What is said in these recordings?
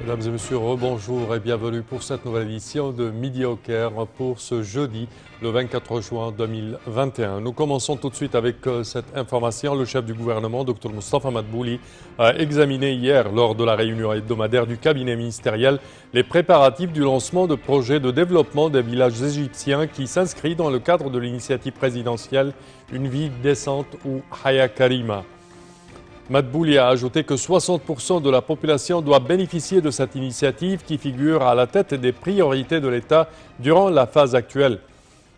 Mesdames et messieurs, rebonjour et bienvenue pour cette nouvelle édition de Midi au Caire pour ce jeudi, le 24 juin 2021. Nous commençons tout de suite avec cette information. Le chef du gouvernement, Dr Moustapha Madbouli, a examiné hier, lors de la réunion hebdomadaire du cabinet ministériel, les préparatifs du lancement de projets de développement des villages égyptiens qui s'inscrit dans le cadre de l'initiative présidentielle Une vie décente ou Haya Karima. Madbouli a ajouté que 60% de la population doit bénéficier de cette initiative qui figure à la tête des priorités de l'État durant la phase actuelle.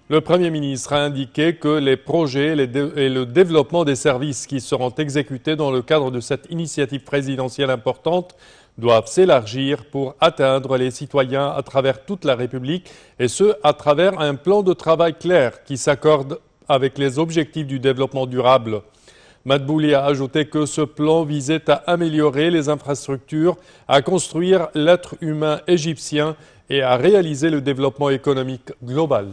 Le Premier ministre a indiqué que les projets et le développement des services qui seront exécutés dans le cadre de cette initiative présidentielle importante doivent s'élargir pour atteindre les citoyens à travers toute la République et ce, à travers un plan de travail clair qui s'accorde avec les objectifs du développement durable. Madbouli a ajouté que ce plan visait à améliorer les infrastructures, à construire l'être humain égyptien et à réaliser le développement économique global.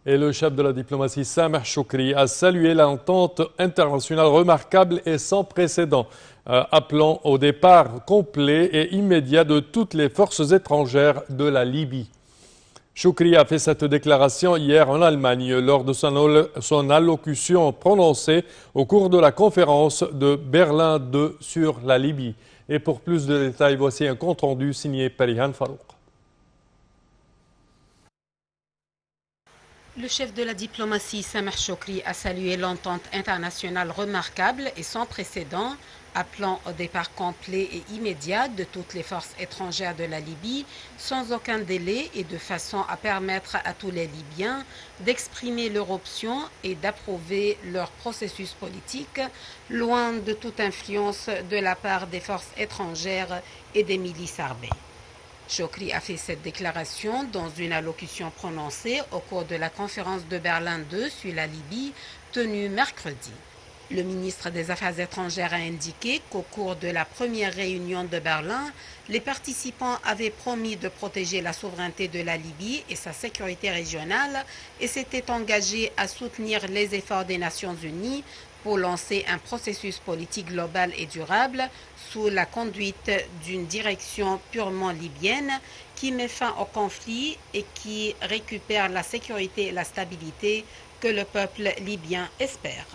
Et le chef de la diplomatie, Sameh Choukri, a salué l'entente internationale remarquable et sans précédent, appelant au départ complet et immédiat de toutes les forces étrangères de la Libye. Choukri a fait cette déclaration hier en Allemagne lors de son allocution prononcée au cours de la conférence de Berlin II sur la Libye. Et pour plus de détails, voici un compte-rendu signé Perihan Farouk. Le chef de la diplomatie, Sameh Choukri, a salué l'entente internationale remarquable et sans précédent, appelant au départ complet et immédiat de toutes les forces étrangères de la Libye, sans aucun délai et de façon à permettre à tous les Libyens d'exprimer leur option et d'approuver leur processus politique, loin de toute influence de la part des forces étrangères et des milices armées. Choukri a fait cette déclaration dans une allocution prononcée au cours de la conférence de Berlin II sur la Libye tenue mercredi. Le ministre des Affaires étrangères a indiqué qu'au cours de la première réunion de Berlin, les participants avaient promis de protéger la souveraineté de la Libye et sa sécurité régionale et s'étaient engagés à soutenir les efforts des Nations Unies pour lancer un processus politique global et durable sous la conduite d'une direction purement libyenne qui met fin au conflit et qui récupère la sécurité et la stabilité que le peuple libyen espère.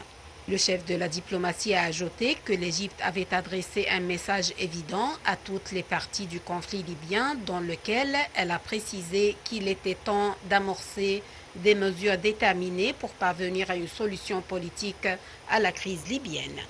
Le chef de la diplomatie a ajouté que l'Égypte avait adressé un message évident à toutes les parties du conflit libyen dans lequel elle a précisé qu'il était temps d'amorcer des mesures déterminées pour parvenir à une solution politique à la crise libyenne.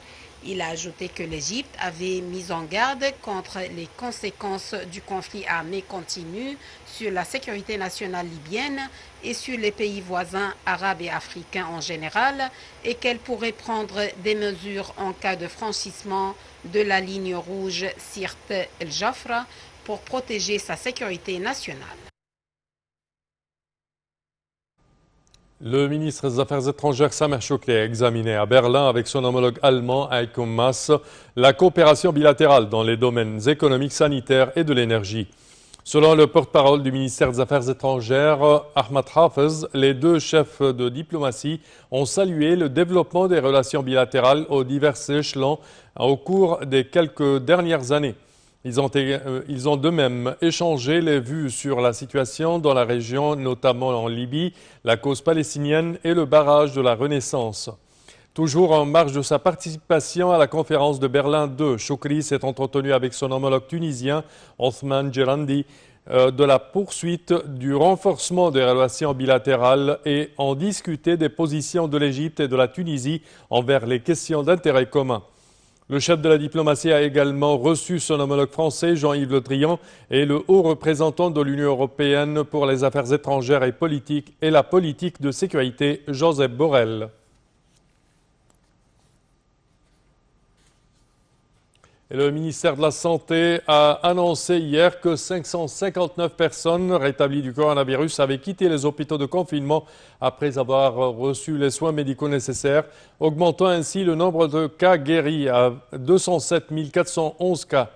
Il a ajouté que l'Égypte avait mis en garde contre les conséquences du conflit armé continu sur la sécurité nationale libyenne et sur les pays voisins arabes et africains en général et qu'elle pourrait prendre des mesures en cas de franchissement de la ligne rouge Sirte El Jafra pour protéger sa sécurité nationale. Le ministre des Affaires étrangères Sameh Choukri a examiné à Berlin avec son homologue allemand Heiko Maas la coopération bilatérale dans les domaines économiques, sanitaires et de l'énergie. Selon le porte-parole du ministère des Affaires étrangères, Ahmad Hafez, les deux chefs de diplomatie ont salué le développement des relations bilatérales aux divers échelons au cours des quelques dernières années. Ils ont de même échangé les vues sur la situation dans la région, notamment en Libye, la cause palestinienne et le barrage de la Renaissance. Toujours en marge de sa participation à la conférence de Berlin II, Choukri s'est entretenu avec son homologue tunisien, Othman Jerandi, de la poursuite du renforcement des relations bilatérales et en discuté des positions de l'Égypte et de la Tunisie envers les questions d'intérêt commun. Le chef de la diplomatie a également reçu son homologue français, Jean-Yves Le Drian, et le haut représentant de l'Union européenne pour les affaires étrangères et la politique de sécurité, Josep Borrell. Et le ministère de la Santé a annoncé hier que 559 personnes rétablies du coronavirus avaient quitté les hôpitaux de confinement après avoir reçu les soins médicaux nécessaires, augmentant ainsi le nombre de cas guéris à 207 411 cas.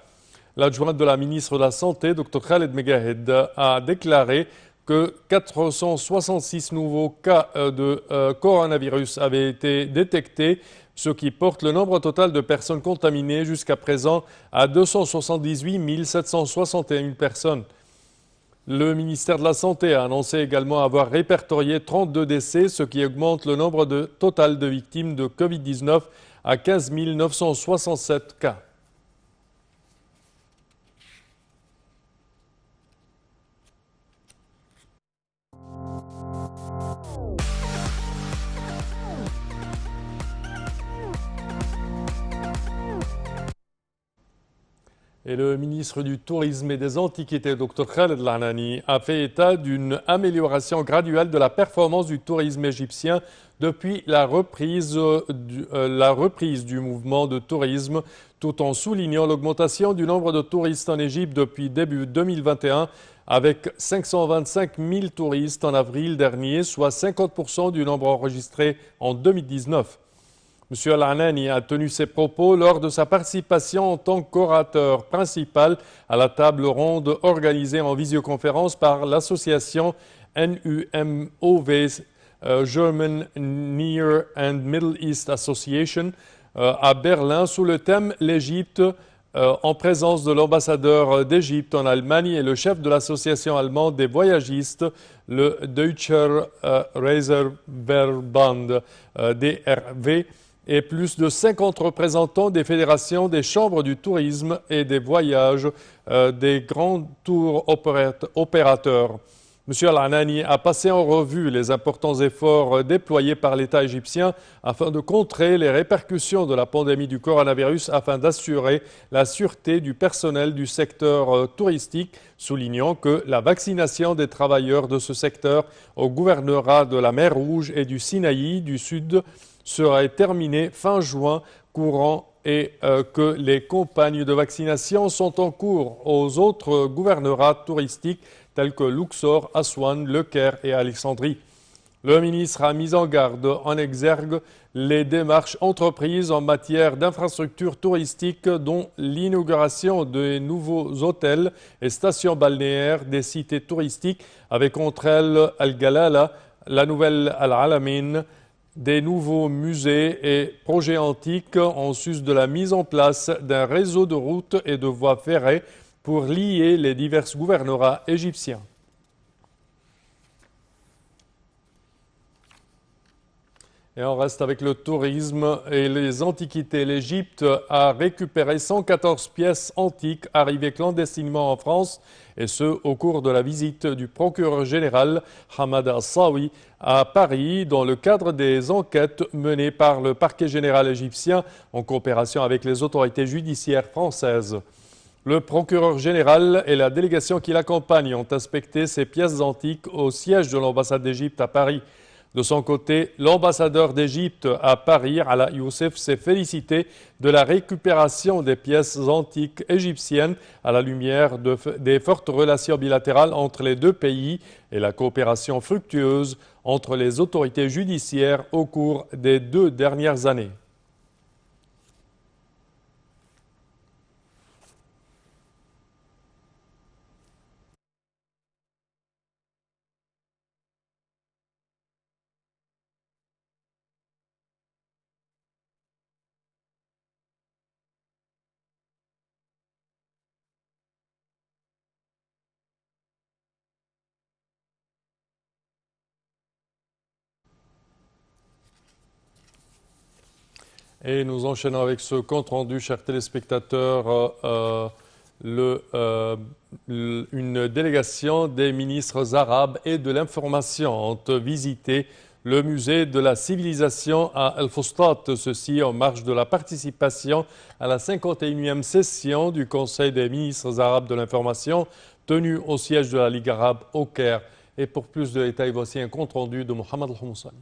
L'adjointe de la ministre de la Santé, Dr Khaled Megahed, a déclaré que 466 nouveaux cas de coronavirus avaient été détectés, ce qui porte le nombre total de personnes contaminées jusqu'à présent à 278 761 personnes. Le ministère de la Santé a annoncé également avoir répertorié 32 décès, ce qui augmente le nombre total de victimes de Covid-19 à 15 967 cas. Et le ministre du Tourisme et des Antiquités, Dr Khaled Al-Anani, a fait état d'une amélioration graduelle de la performance du tourisme égyptien depuis la reprise du mouvement de tourisme, tout en soulignant l'augmentation du nombre de touristes en Égypte depuis début 2021, avec 525 000 touristes en avril dernier, soit 50% du nombre enregistré en 2019. M. Al-Anani a tenu ses propos lors de sa participation en tant qu'orateur principal à la table ronde organisée en visioconférence par l'association NUMOV, German Near and Middle East Association, à Berlin sous le thème «L'Égypte», en présence de l'ambassadeur d'Égypte en Allemagne et le chef de l'association allemande des voyagistes, le Deutscher Reiseverband, DRV, et plus de 50 représentants des fédérations des chambres du tourisme et des voyages des grands tours opérateurs. M. Al-Anani a passé en revue les importants efforts déployés par l'État égyptien afin de contrer les répercussions de la pandémie du coronavirus afin d'assurer la sûreté du personnel du secteur touristique, soulignant que la vaccination des travailleurs de ce secteur au gouvernorat de la mer Rouge et du Sinaï du Sud serait terminée fin juin courant et que les campagnes de vaccination sont en cours aux autres gouvernorats touristiques tels que Luxor, Aswan, Le Caire et Alexandrie. Le ministre a mis en garde en exergue les démarches entreprises en matière d'infrastructures touristiques dont l'inauguration des nouveaux hôtels et stations balnéaires des cités touristiques avec entre elles Al-Galala, la nouvelle Al-Alamin, des nouveaux musées et projets antiques en sus de la mise en place d'un réseau de routes et de voies ferrées pour lier les divers gouvernorats égyptiens. Et on reste avec le tourisme et les antiquités. L'Égypte a récupéré 114 pièces antiques arrivées clandestinement en France, et ce au cours de la visite du procureur général Hamad Al-Sawi à Paris dans le cadre des enquêtes menées par le parquet général égyptien en coopération avec les autorités judiciaires françaises. Le procureur général et la délégation qui l'accompagne ont inspecté ces pièces antiques au siège de l'ambassade d'Égypte à Paris. De son côté, l'ambassadeur d'Égypte à Paris, Ala Youssef, s'est félicité de la récupération des pièces antiques égyptiennes à la lumière des fortes relations bilatérales entre les deux pays et la coopération fructueuse entre les autorités judiciaires au cours des 2 dernières années. Et nous enchaînons avec ce compte-rendu, chers téléspectateurs. Une délégation des ministres arabes et de l'information ont visité le musée de la civilisation à El Fustat, ceci en marge de la participation à la 51e session du Conseil des ministres arabes de l'information tenue au siège de la Ligue arabe au Caire. Et pour plus de détails, voici un compte-rendu de Mohamed Al-Houmoussani.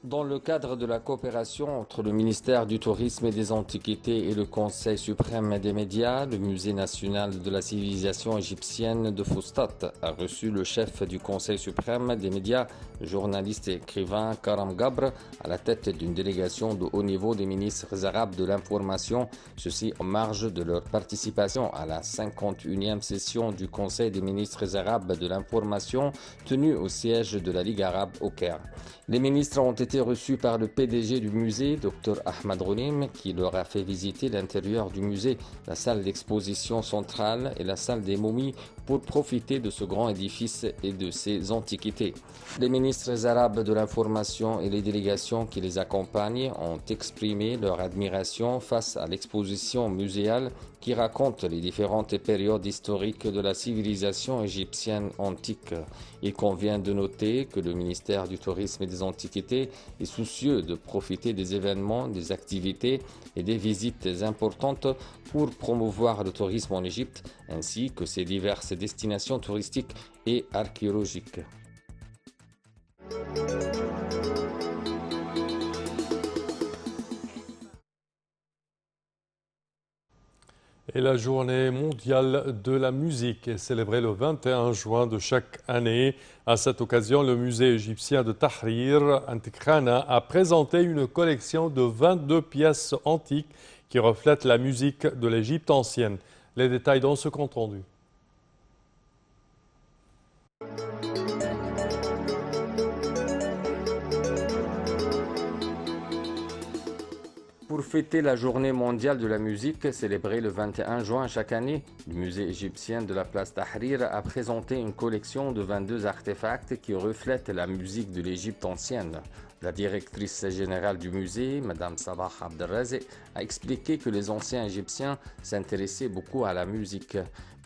Dans le cadre de la coopération entre le ministère du Tourisme et des Antiquités et le Conseil suprême des médias, le Musée national de la civilisation égyptienne de Fustat a reçu le chef du Conseil suprême des médias, le journaliste et écrivain Karam Gabr, à la tête d'une délégation de haut niveau des ministres arabes de l'information, ceci en marge de leur participation à la 51e session du Conseil des ministres arabes de l'information tenue au siège de la Ligue arabe au Caire. Les ministres ont été reçus par le PDG du musée, Dr Ahmad Rounim, qui leur a fait visiter l'intérieur du musée, la salle d'exposition centrale et la salle des momies pour profiter de ce grand édifice et de ses antiquités. Les ministres arabes de l'information et les délégations qui les accompagnent ont exprimé leur admiration face à l'exposition muséale qui raconte les différentes périodes historiques de la civilisation égyptienne antique. Il convient de noter que le ministère du Tourisme et des Antiquités est soucieux de profiter des événements, des activités et des visites importantes pour promouvoir le tourisme en Égypte ainsi que ses diverses destinations touristiques et archéologiques. Et la journée mondiale de la musique est célébrée le 21 juin de chaque année. À cette occasion, le musée égyptien de Tahrir, Antikrana, a présenté une collection de 22 pièces antiques qui reflètent la musique de l'Égypte ancienne. Les détails dans ce compte rendu. Pour fêter la journée mondiale de la musique, célébrée le 21 juin chaque année, le musée égyptien de la place Tahrir a présenté une collection de 22 artefacts qui reflètent la musique de l'Égypte ancienne. La directrice générale du musée, Mme Sabah Abdelrazek, a expliqué que les anciens Égyptiens s'intéressaient beaucoup à la musique.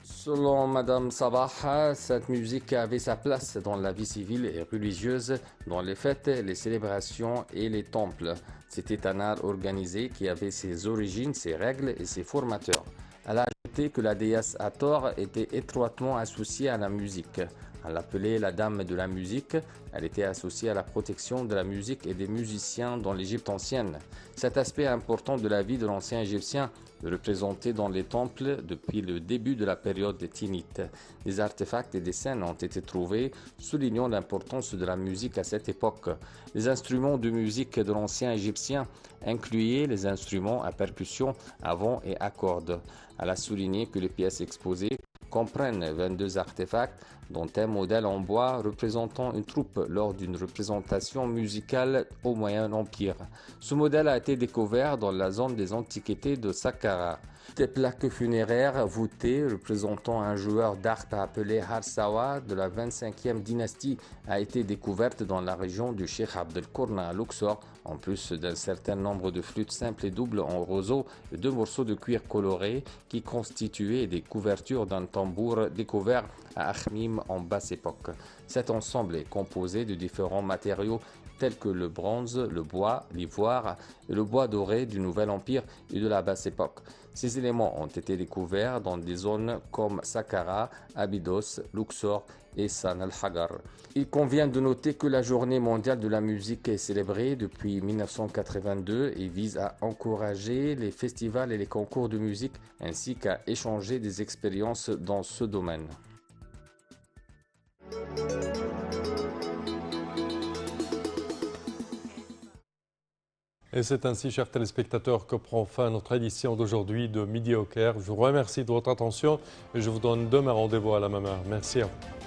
Selon Mme Sabah, cette musique avait sa place dans la vie civile et religieuse, dans les fêtes, les célébrations et les temples. C'était un art organisé qui avait ses origines, ses règles et ses formateurs. Elle a ajouté que la déesse Hathor était étroitement associée à la musique. Elle l'appelait la dame de la musique. Elle était associée à la protection de la musique et des musiciens dans l'Égypte ancienne. Cet aspect important de la vie de l'ancien Égyptien est représenté dans les temples depuis le début de la période des Tinnites. Des artefacts et des scènes ont été trouvés, soulignant l'importance de la musique à cette époque. Les instruments de musique de l'ancien Égyptien incluaient les instruments à percussion, à vent et à cordes. Elle a souligné que les pièces exposées comprennent 22 artefacts, dont un modèle en bois représentant une troupe lors d'une représentation musicale au Moyen Empire. Ce modèle a été découvert dans la zone des antiquités de Saqqara. Des plaques funéraires voûtées représentant un joueur d'arc appelé Harsawa de la 25e dynastie a été découverte dans la région du Cheikh Abdel Kourna à Luxor, en plus d'un certain nombre de flûtes simples et doubles en roseau et 2 morceaux de cuir coloré qui constituaient des couvertures d'un tambour découvert à Akhmim en basse époque. Cet ensemble est composé de différents matériaux tels que le bronze, le bois, l'ivoire et le bois doré du Nouvel Empire et de la basse époque. Ces éléments ont été découverts dans des zones comme Saqqara, Abydos, Luxor et San al-Hagar. Il convient de noter que la Journée mondiale de la musique est célébrée depuis 1982 et vise à encourager les festivals et les concours de musique ainsi qu'à échanger des expériences dans ce domaine. Et c'est ainsi, chers téléspectateurs, que prend fin notre édition d'aujourd'hui de Midi au Caire. Je vous remercie de votre attention et je vous donne demain rendez-vous à la même heure. Merci à vous.